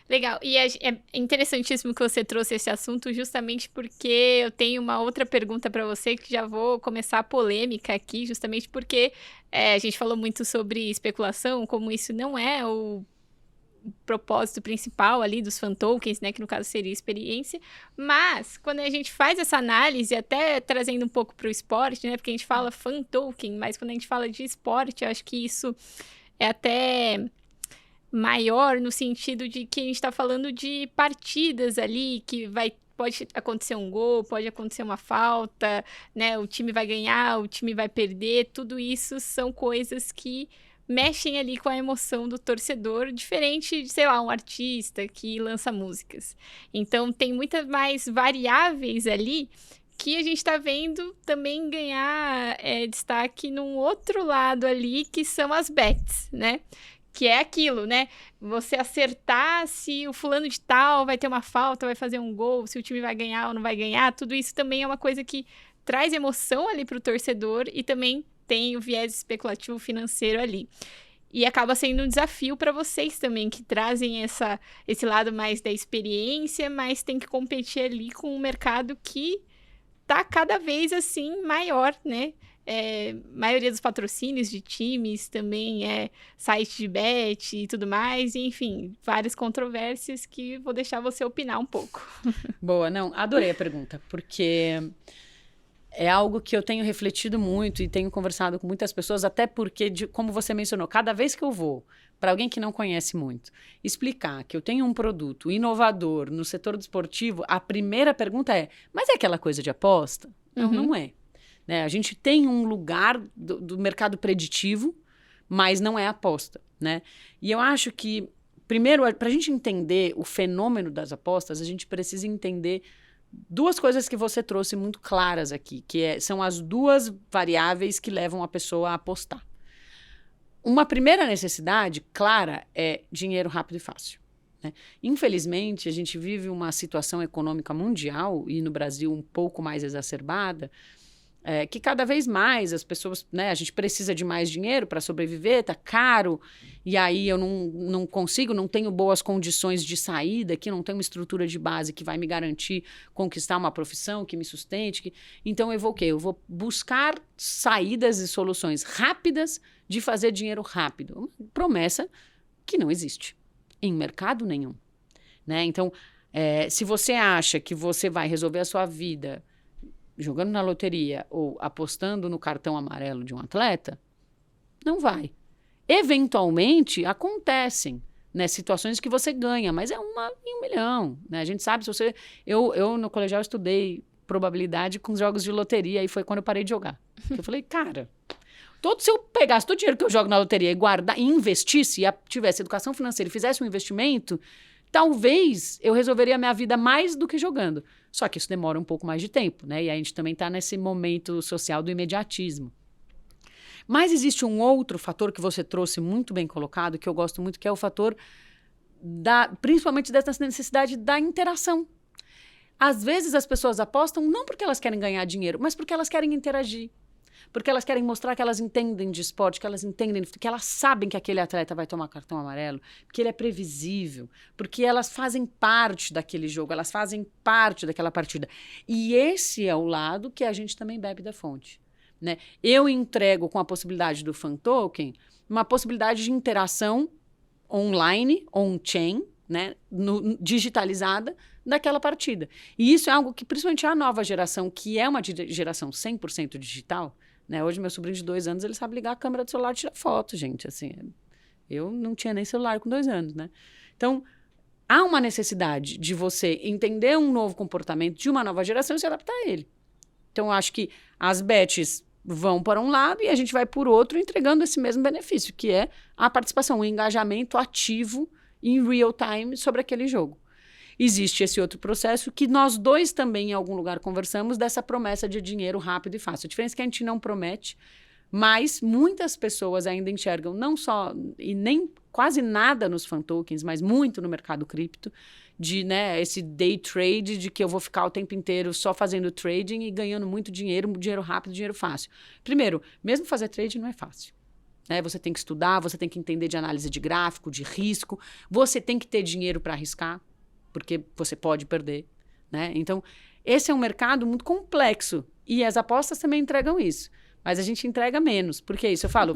Legal. E é interessantíssimo que você trouxe esse assunto, justamente porque eu tenho uma outra pergunta para você, que já vou começar a polêmica aqui, justamente porque a gente falou muito sobre especulação, como isso não é o propósito principal ali dos fan tokens, né, que no caso seria experiência, mas quando a gente faz essa análise, até trazendo um pouco para o esporte, né, porque a gente fala fan token, mas quando a gente fala de esporte, eu acho que isso é até maior no sentido de que a gente está falando de partidas ali, que pode acontecer um gol, pode acontecer uma falta, né? O time vai ganhar, o time vai perder, tudo isso são coisas que mexem ali com a emoção do torcedor, diferente de, sei lá, um artista que lança músicas. Então, tem muitas mais variáveis ali que a gente está vendo também ganhar destaque num outro lado ali, que são as bets, né? Que é aquilo, né? Você acertar se o fulano de tal vai ter uma falta, vai fazer um gol, se o time vai ganhar ou não vai ganhar, tudo isso também é uma coisa que traz emoção ali para o torcedor e também tem o viés especulativo financeiro ali. E acaba sendo um desafio para vocês também, que trazem esse lado mais da experiência, mas tem que competir ali com um mercado que tá cada vez, assim, maior, né? Maioria dos patrocínios de times também site de bet e tudo mais, e, enfim, várias controvérsias que vou deixar você opinar um pouco. Boa, não, adorei a pergunta, porque é algo que eu tenho refletido muito e tenho conversado com muitas pessoas, até porque, como você mencionou, cada vez que eu vou para alguém que não conhece muito, explicar que eu tenho um produto inovador no setor desportivo, a primeira pergunta é, mas é aquela coisa de aposta? Não, não é. Né? A gente tem um lugar do mercado preditivo, mas não é aposta, né? E eu acho que, primeiro, para a gente entender o fenômeno das apostas, a gente precisa entender 2 coisas que você trouxe muito claras aqui, que são as 2 variáveis que levam a pessoa a apostar. Uma primeira necessidade clara é dinheiro rápido e fácil. Infelizmente, a gente vive uma situação econômica mundial, e no Brasil um pouco mais exacerbada, que cada vez mais as pessoas, né, a gente precisa de mais dinheiro para sobreviver, tá caro, e aí eu não consigo, não tenho boas condições de saída aqui, não tenho uma estrutura de base que vai me garantir conquistar uma profissão que me sustente. Então eu vou o quê? Eu vou buscar saídas e soluções rápidas de fazer dinheiro rápido. Uma promessa que não existe em mercado nenhum, né? Então, se você acha que você vai resolver a sua vida jogando na loteria ou apostando no cartão amarelo de um atleta, não vai. Eventualmente, acontecem, né, situações que você ganha, mas é uma em 1 milhão, né? A gente sabe, se você... Eu no colegial estudei probabilidade com os jogos de loteria, e foi quando eu parei de jogar. Eu falei, cara, se eu pegasse todo o dinheiro que eu jogo na loteria e guardar, e investisse, e tivesse educação financeira e fizesse um investimento, talvez eu resolveria a minha vida mais do que jogando. Só que isso demora um pouco mais de tempo, né? E a gente também está nesse momento social do imediatismo. Mas existe um outro fator que você trouxe muito bem colocado, que eu gosto muito, que é o fator principalmente dessa necessidade da interação. Às vezes as pessoas apostam não porque elas querem ganhar dinheiro, mas porque elas querem interagir. Porque elas querem mostrar que elas entendem de esporte, que elas entendem, que elas sabem que aquele atleta vai tomar cartão amarelo, que ele é previsível, porque elas fazem parte daquele jogo, elas fazem parte daquela partida. E esse é o lado que a gente também bebe da fonte, né? Eu entrego, com a possibilidade do fan token, uma possibilidade de interação online, on-chain, né, digitalizada daquela partida. E isso é algo que, principalmente a nova geração, que é uma geração 100% digital, né? Hoje, meu sobrinho de 2 anos, ele sabe ligar a câmera do celular e tirar foto, gente. Assim, eu não tinha nem celular com 2 anos, né? Então, há uma necessidade de você entender um novo comportamento de uma nova geração e se adaptar a ele. Então, eu acho que as bets vão para um lado e a gente vai por outro, entregando esse mesmo benefício, que é a participação, o engajamento ativo em real time sobre aquele jogo. Existe esse outro processo que nós dois também em algum lugar conversamos, dessa promessa de dinheiro rápido e fácil. A diferença é que a gente não promete, mas muitas pessoas ainda enxergam não só, e nem quase nada nos fan tokens, mas muito no mercado cripto, de, né, esse day trade, de que eu vou ficar o tempo inteiro só fazendo trading e ganhando muito dinheiro, dinheiro rápido, dinheiro fácil. Primeiro, mesmo fazer trading não é fácil. Né? Você tem que estudar, você tem que entender de análise de gráfico, de risco, você tem que ter dinheiro para arriscar, porque você pode perder, né? Então, esse é um mercado muito complexo e as apostas também entregam isso, mas a gente entrega menos, porque é isso, eu falo,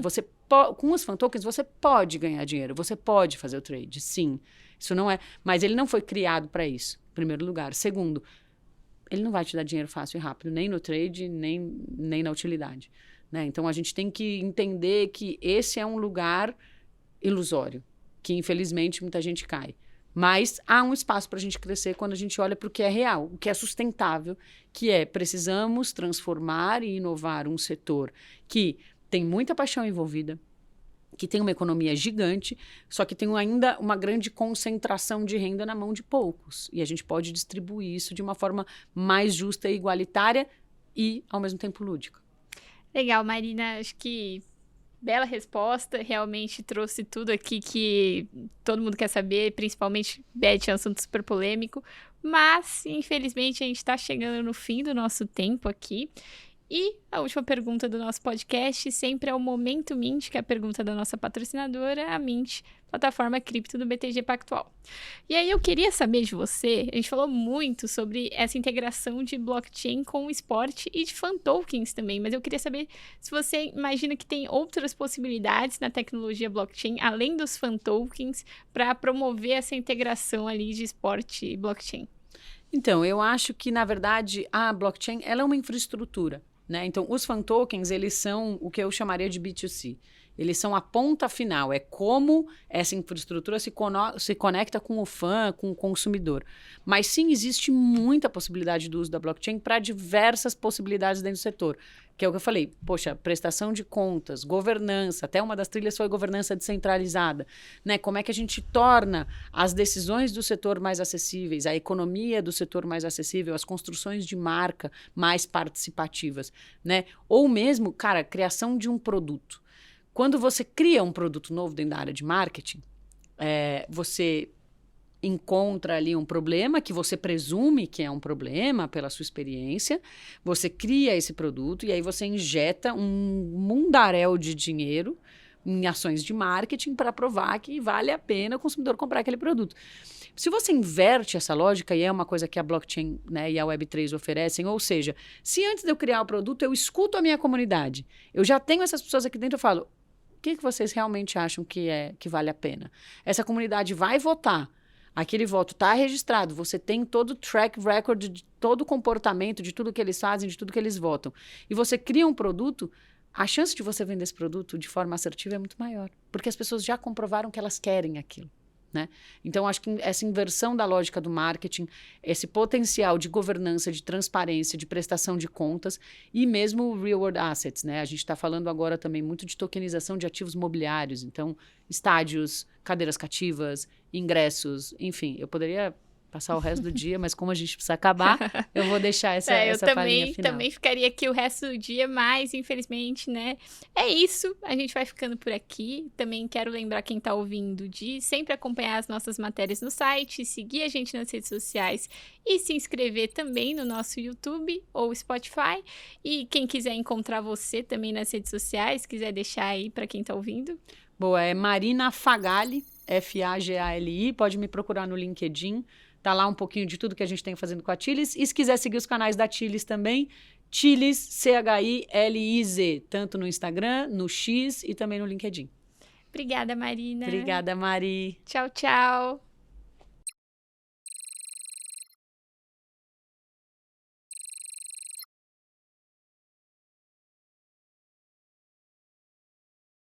com os fan tokens você pode ganhar dinheiro, você pode fazer o trade, sim, isso não é, mas ele não foi criado para isso, em primeiro lugar. Segundo, ele não vai te dar dinheiro fácil e rápido, nem no trade, nem na utilidade, né? Então, a gente tem que entender que esse é um lugar ilusório, que infelizmente muita gente cai. Mas há um espaço para a gente crescer quando a gente olha para o que é real, o que é sustentável, que é precisamos transformar e inovar um setor que tem muita paixão envolvida, que tem uma economia gigante, só que tem ainda uma grande concentração de renda na mão de poucos. E a gente pode distribuir isso de uma forma mais justa e igualitária e, ao mesmo tempo, lúdica. Legal, Marina. Acho que bela resposta, realmente trouxe tudo aqui que todo mundo quer saber, principalmente bet é um assunto super polêmico, mas infelizmente a gente está chegando no fim do nosso tempo aqui. E a última pergunta do nosso podcast sempre é o Momento Mint, que é a pergunta da nossa patrocinadora, a Mint, plataforma cripto do BTG Pactual. E aí eu queria saber de você, a gente falou muito sobre essa integração de blockchain com o esporte e de fan tokens também, mas eu queria saber se você imagina que tem outras possibilidades na tecnologia blockchain, além dos fan tokens, para promover essa integração ali de esporte e blockchain. Então, eu acho que, na verdade, a blockchain ela é uma infraestrutura. Né? Então, os fan tokens, eles são o que eu chamaria de B2C. Eles são a ponta final, é como essa infraestrutura se conecta com o fã, com o consumidor. Mas sim, existe muita possibilidade do uso da blockchain para diversas possibilidades dentro do setor. Que é o que eu falei, poxa, prestação de contas, governança, até uma das trilhas foi governança descentralizada. Né? Como é que a gente torna as decisões do setor mais acessíveis, a economia do setor mais acessível, as construções de marca mais participativas. Né? Ou mesmo, cara, criação de um produto. Quando você cria um produto novo dentro da área de marketing, você encontra ali um problema que você presume que é um problema pela sua experiência, você cria esse produto e aí você injeta um mundaréu de dinheiro em ações de marketing para provar que vale a pena o consumidor comprar aquele produto. Se você inverte essa lógica, e é uma coisa que a blockchain, né, e a Web3 oferecem, ou seja, se antes de eu criar o produto eu escuto a minha comunidade, eu já tenho essas pessoas aqui dentro, eu falo, o que vocês realmente acham que vale a pena? Essa comunidade vai votar, aquele voto está registrado, você tem todo o track record de todo o comportamento, de tudo que eles fazem, de tudo que eles votam, e você cria um produto, a chance de você vender esse produto de forma assertiva é muito maior, porque as pessoas já comprovaram que elas querem aquilo. Né? Então, acho que essa inversão da lógica do marketing, esse potencial de governança, de transparência, de prestação de contas e mesmo real-world assets. Né? A gente está falando agora também muito de tokenização de ativos mobiliários. Então, estádios, cadeiras cativas, ingressos, enfim, eu poderia passar o resto do dia, mas como a gente precisa acabar, eu vou deixar essa palhinha final. Também ficaria aqui o resto do dia, mas infelizmente, né? É isso, a gente vai ficando por aqui. Também quero lembrar quem tá ouvindo de sempre acompanhar as nossas matérias no site, seguir a gente nas redes sociais e se inscrever também no nosso YouTube ou Spotify. E quem quiser encontrar você também nas redes sociais, quiser deixar aí para quem tá ouvindo. Boa, é Marina Fagali, Fagali, pode me procurar no LinkedIn. Tá lá um pouquinho de tudo que a gente tem fazendo com a Chilis. E se quiser seguir os canais da Chilis também, Chilis, Chiliz, tanto no Instagram, no X e também no LinkedIn. Obrigada, Marina. Obrigada, Mari. Tchau, tchau.